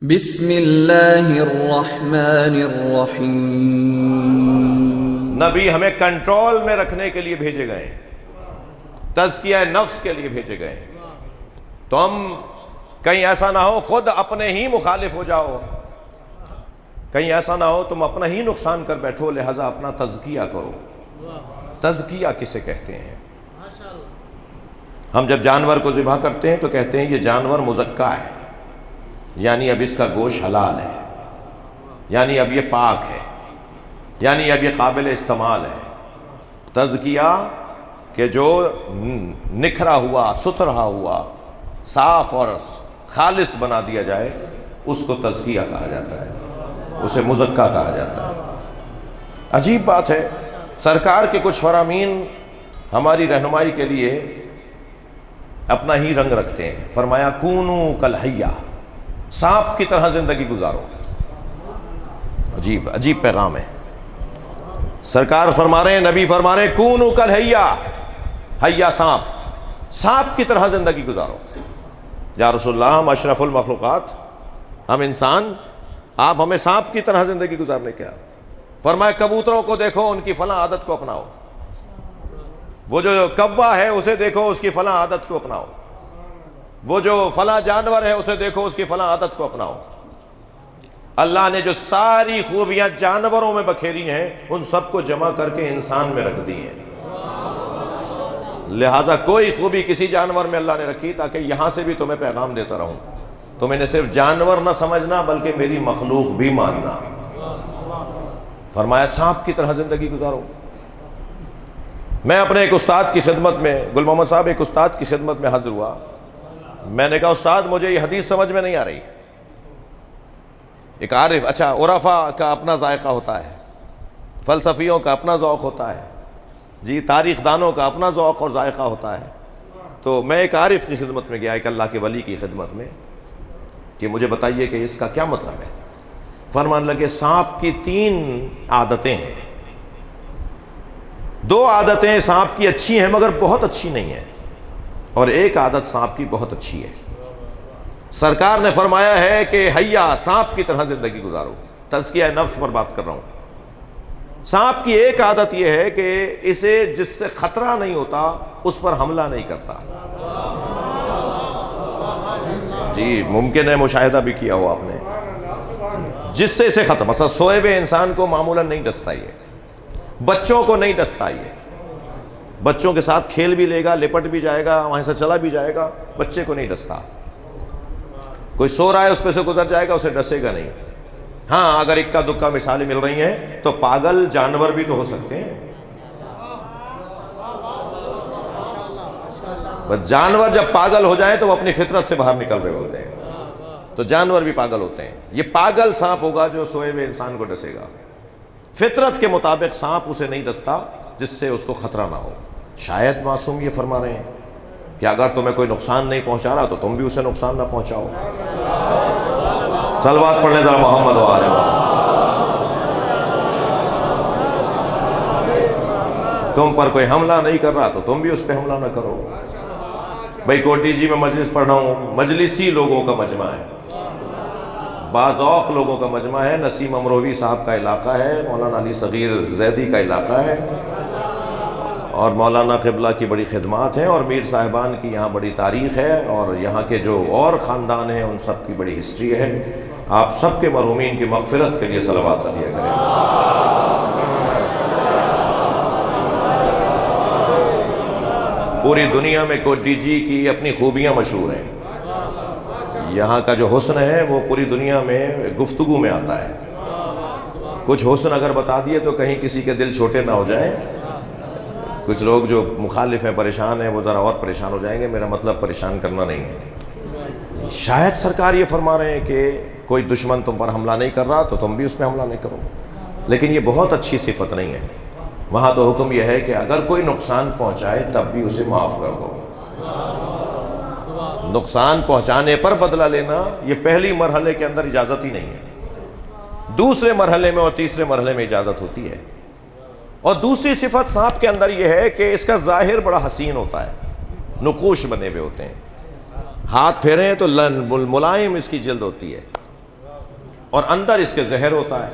بسم اللہ الرحمن الرحیم۔ نبی ہمیں کنٹرول میں رکھنے کے لیے بھیجے گئے ہیں، تزکیہ نفس کے لیے بھیجے گئے ہیں۔ تو ہم کہیں ایسا نہ ہو خود اپنے ہی مخالف ہو جاؤ، کہیں ایسا نہ ہو تم اپنا ہی نقصان کر بیٹھو، لہذا اپنا تزکیہ کرو۔ تزکیہ کسے کہتے ہیں؟ ہم جب جانور کو ذبح کرتے ہیں تو کہتے ہیں یہ جانور مزکا ہے، یعنی اب اس کا گوشت حلال ہے، یعنی اب یہ پاک ہے، یعنی اب یہ قابل استعمال ہے۔ تزکیہ کہ جو نکھرا ہوا، ستھرا ہوا، صاف اور خالص بنا دیا جائے، اس کو تزکیہ کہا جاتا ہے، اسے مزکا کہا جاتا ہے۔ عجیب بات ہے، سرکار کے کچھ فرامین ہماری رہنمائی کے لیے اپنا ہی رنگ رکھتے ہیں۔ فرمایا کونو کالحیہ، سانپ کی طرح زندگی گزارو۔ عجیب پیغام ہے۔ سرکار فرما رہے ہیں، نبی فرما رہے ہیں کونو کالحیہ، حیہ سانپ کی طرح زندگی گزارو۔ یا رسول اللہ، ہم اشرف المخلوقات، ہم انسان، آپ ہمیں سانپ کی طرح زندگی گزارنے کیا؟ فرمایا کبوتروں کو دیکھو، ان کی فلاں عادت کو اپناؤ، وہ جو کوا ہے اسے دیکھو، اس کی فلاں عادت کو اپناؤ، وہ جو فلاں جانور ہے اسے دیکھو، اس کی فلاں عادت کو اپناؤ۔ اللہ نے جو ساری خوبیاں جانوروں میں بکھیری ہیں، ان سب کو جمع کر کے انسان میں رکھ دی ہیں۔ لہٰذا کوئی خوبی کسی جانور میں اللہ نے رکھی تاکہ یہاں سے بھی تمہیں پیغام دیتا رہوں، تم انہیں صرف جانور نہ سمجھنا بلکہ میری مخلوق بھی ماننا۔ فرمایا سانپ کی طرح زندگی گزارو۔ میں اپنے ایک استاد کی خدمت میں، گل محمد صاحب ایک استاد کی خدمت میں حاضر ہوا۔ میں نے کہا استاد مجھے یہ حدیث سمجھ میں نہیں آ رہی۔ ایک عارف، اچھا عرفاء کا اپنا ذائقہ ہوتا ہے، فلسفیوں کا اپنا ذوق ہوتا ہے، جی تاریخ دانوں کا اپنا ذوق اور ذائقہ ہوتا ہے۔ تو میں ایک عارف کی خدمت میں گیا، ایک اللہ کے ولی کی خدمت میں، کہ مجھے بتائیے کہ اس کا کیا مطلب ہے۔ فرمان لگے سانپ کی 3 عادتیں ہیں، 2 عادتیں سانپ کی اچھی ہیں مگر بہت اچھی نہیں ہیں، اور ایک عادت سانپ کی بہت اچھی ہے۔ سرکار نے فرمایا ہے کہ حیہ سانپ کی طرح زندگی گزارو۔ تزکیہ نفس پر بات کر رہا ہوں۔ سانپ کی ایک عادت یہ ہے کہ اسے جس سے خطرہ نہیں ہوتا اس پر حملہ نہیں کرتا۔ جی ممکن ہے مشاہدہ بھی کیا ہو آپ نے، جس سے اسے ختم، مثلا سوئے ہوئے انسان کو معمولاً نہیں ڈستا، یہ بچوں کو نہیں ڈستا، یہ بچوں کے ساتھ کھیل بھی لے گا، لپٹ بھی جائے گا، وہاں سے چلا بھی جائے گا، بچے کو نہیں ڈستا۔ کوئی سو رہا ہے اس پہ سے گزر جائے گا، اسے ڈسے گا نہیں۔ ہاں اگر اکا دکا مثالیں مل رہی ہیں تو پاگل جانور بھی تو ہو سکتے ہیں۔ بس جانور جب پاگل ہو جائیں تو وہ اپنی فطرت سے باہر نکل رہے ہوتے ہیں، تو جانور بھی پاگل ہوتے ہیں۔ یہ پاگل سانپ ہوگا جو سوئے ہوئے انسان کو ڈسے گا۔ فطرت کے مطابق سانپ اسے نہیں ڈستا جس سے اس کو خطرہ نہ ہو۔ شاید معصوم یہ فرما رہے ہیں کہ اگر تمہیں کوئی نقصان نہیں پہنچا رہا تو تم بھی اسے نقصان نہ پہنچاؤ۔ صلوات پڑھنے ذرا محمد و آل محمد۔ تم پر کوئی حملہ نہیں کر رہا تو تم بھی اس پہ حملہ نہ کرو۔ بھائی کوٹی جی میں مجلس پڑھ رہا ہوں، مجلسی لوگوں کا مجمع ہے، باذوق لوگوں کا مجمع ہے۔ نسیم امروی صاحب کا علاقہ ہے، مولانا علی صغیر زیدی کا علاقہ ہے، اور مولانا قبلہ کی بڑی خدمات ہیں، اور میر صاحبان کی یہاں بڑی تاریخ ہے، اور یہاں کے جو اور خاندان ہیں ان سب کی بڑی ہسٹری ہے۔ آپ سب کے مرحومین کی مغفرت کے لیے صلوات علیہ کریں۔ پوری دنیا میں کوٹی جی کی اپنی خوبیاں مشہور ہیں، یہاں کا جو حسن ہے وہ پوری دنیا میں گفتگو میں آتا ہے۔ کچھ حسن اگر بتا دیے تو کہیں کسی کے دل چھوٹے نہ ہو جائیں، کچھ لوگ جو مخالف ہیں، پریشان ہیں، وہ ذرا اور پریشان ہو جائیں گے۔ میرا مطلب پریشان کرنا نہیں ہے۔ شاید سرکار یہ فرما رہے ہیں کہ کوئی دشمن تم پر حملہ نہیں کر رہا تو تم بھی اس پہ حملہ نہیں کرو، لیکن یہ بہت اچھی صفت نہیں ہے۔ وہاں تو حکم یہ ہے کہ اگر کوئی نقصان پہنچائے تب بھی اسے معاف کر دو۔ نقصان پہنچانے پر بدلہ لینا یہ پہلی مرحلے کے اندر اجازت ہی نہیں ہے، دوسرے مرحلے میں اور تیسرے مرحلے میں اجازت ہوتی ہے۔ اور دوسری صفت سانپ کے اندر یہ ہے کہ اس کا ظاہر بڑا حسین ہوتا ہے، نقوش بنے ہوئے ہوتے ہیں، ہاتھ پھیریں تو ملائم اس کی جلد ہوتی ہے، اور اندر اس کے زہر ہوتا ہے۔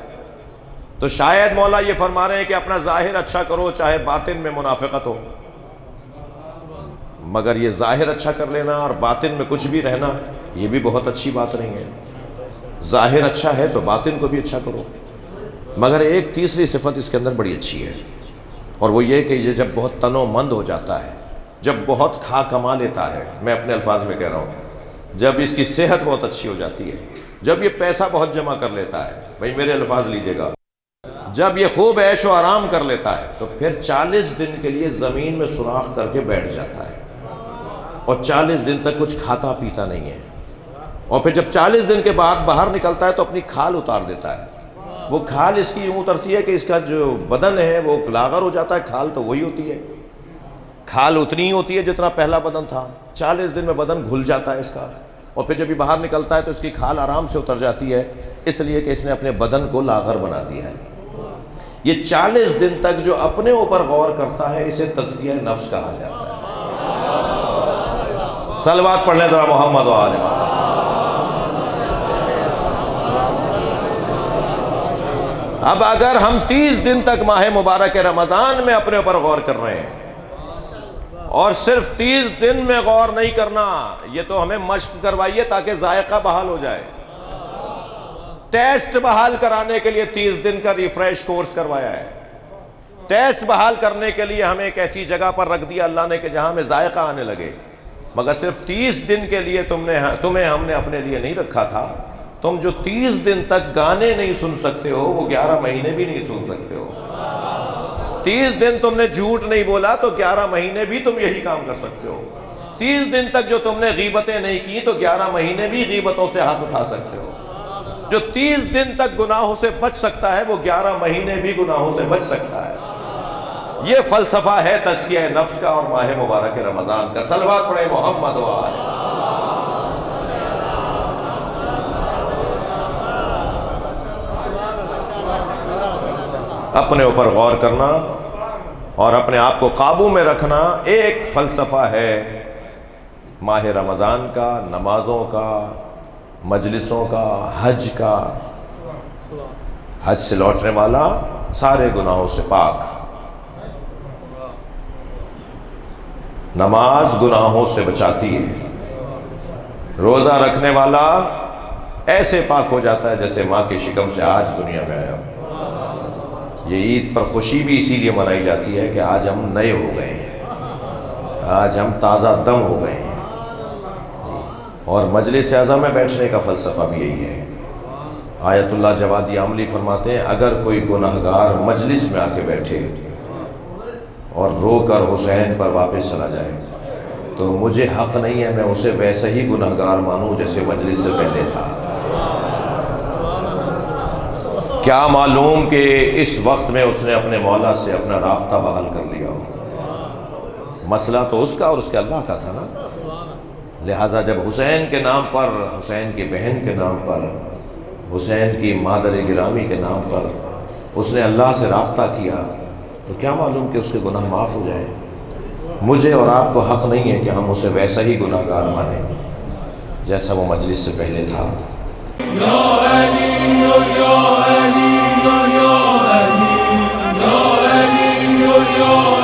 تو شاید مولا یہ فرما رہے ہیں کہ اپنا ظاہر اچھا کرو چاہے باطن میں منافقت ہو، مگر یہ ظاہر اچھا کر لینا اور باطن میں کچھ بھی رہنا یہ بھی بہت اچھی بات نہیں ہے۔ ظاہر اچھا ہے تو باطن کو بھی اچھا کرو، مگر ایک تیسری صفت اس کے اندر بڑی اچھی ہے، اور وہ یہ کہ یہ جب بہت تن و مند ہو جاتا ہے، جب بہت کھا کما لیتا ہے، میں اپنے الفاظ میں کہہ رہا ہوں، جب اس کی صحت بہت اچھی ہو جاتی ہے، جب یہ پیسہ بہت جمع کر لیتا ہے، بھائی میرے الفاظ لیجئے گا، جب یہ خوب عیش و آرام کر لیتا ہے تو پھر 40 دن کے لیے زمین میں سوراخ کر کے بیٹھ جاتا ہے اور 40 دن تک کچھ کھاتا پیتا نہیں ہے، اور پھر جب 40 دن کے بعد باہر نکلتا ہے تو اپنی کھال اتار دیتا ہے۔ وہ کھال اس کی یوں اترتی ہے کہ اس کا جو بدن ہے وہ لاغر ہو جاتا ہے، کھال تو وہی ہوتی ہے، کھال اتنی ہی ہوتی ہے جتنا پہلا بدن تھا، 40 دن میں بدن گھل جاتا ہے اس کا، اور پھر جب یہ باہر نکلتا ہے تو اس کی کھال آرام سے اتر جاتی ہے، اس لیے کہ اس نے اپنے بدن کو لاغر بنا دیا ہے۔ یہ 40 دن تک جو اپنے اوپر غور کرتا ہے اسے تزکیہ نفس کہا جاتا ہے۔ صلوات پڑھ لیں ذرا محمد و آل محمد۔ اب اگر ہم 30 دن تک ماہ مبارک رمضان میں اپنے اوپر غور کر رہے ہیں، اور صرف 30 دن میں غور نہیں کرنا، یہ تو ہمیں مشق کروائیے تاکہ ذائقہ بحال ہو جائے، ٹیسٹ بحال کرانے کے لیے 30 دن کا ریفریش کورس کروایا ہے، ٹیسٹ بحال کرنے کے لیے ہمیں ایک ایسی جگہ پر رکھ دیا اللہ نے کہ جہاں ہمیں ذائقہ آنے لگے، مگر صرف 30 دن کے لیے تمہیں ہم نے اپنے لیے نہیں رکھا تھا۔ تم جو 30 دن تک گانے نہیں سن سکتے ہو وہ 11 مہینے بھی نہیں سن سکتے ہو۔ 30 دن تم نے جھوٹ نہیں بولا تو 11 مہینے بھی تم یہی کام کر سکتے ہو۔ 30 دن تک جو تم نے غیبتیں نہیں کی تو 11 مہینے بھی غیبتوں سے ہاتھ اٹھا سکتے ہو۔ جو 30 دن تک گناہوں سے بچ سکتا ہے وہ 11 مہینے بھی گناہوں سے بچ سکتا ہے۔ یہ فلسفہ ہے تزکیہ نفس کا اور ماہ مبارک رمضان کا۔ صلوات پڑھیں محمد و آل۔ اپنے اوپر غور کرنا اور اپنے آپ کو قابو میں رکھنا ایک فلسفہ ہے ماہ رمضان کا، نمازوں کا، مجلسوں کا، حج کا۔ حج سے لوٹنے والا سارے گناہوں سے پاک، نماز گناہوں سے بچاتی ہے، روزہ رکھنے والا ایسے پاک ہو جاتا ہے جیسے ماں کے شکم سے آج دنیا میں آیا۔ یہ عید پر خوشی بھی اسی لیے منائی جاتی ہے کہ آج ہم نئے ہو گئے ہیں، آج ہم تازہ دم ہو گئے ہیں، اور مجلس اعظم میں بیٹھنے کا فلسفہ بھی یہی ہے۔ آیت اللہ جوادی عاملی فرماتے ہیں اگر کوئی گناہگار مجلس میں آ کے بیٹھے اور رو کر حسین پر واپس چلا جائے تو مجھے حق نہیں ہے میں اسے ویسے ہی گناہگار مانوں جیسے مجلس سے پہلے تھا۔ کیا معلوم کہ اس وقت میں اس نے اپنے مولا سے اپنا رابطہ بحال کر لیا ہو۔ مسئلہ تو اس کا اور اس کے اللہ کا تھا نا۔ لہٰذا جب حسین کے نام پر، حسین کی بہن کے نام پر، حسین کی مادر گرامی کے نام پر اس نے اللہ سے رابطہ کیا تو کیا معلوم کہ اس کے گناہ معاف ہو جائیں۔ مجھے اور آپ کو حق نہیں ہے کہ ہم اسے ویسا ہی گناہگار مانیں جیسا وہ مجلس سے پہلے تھا۔ یا علی یا علی یا علی یا علی یا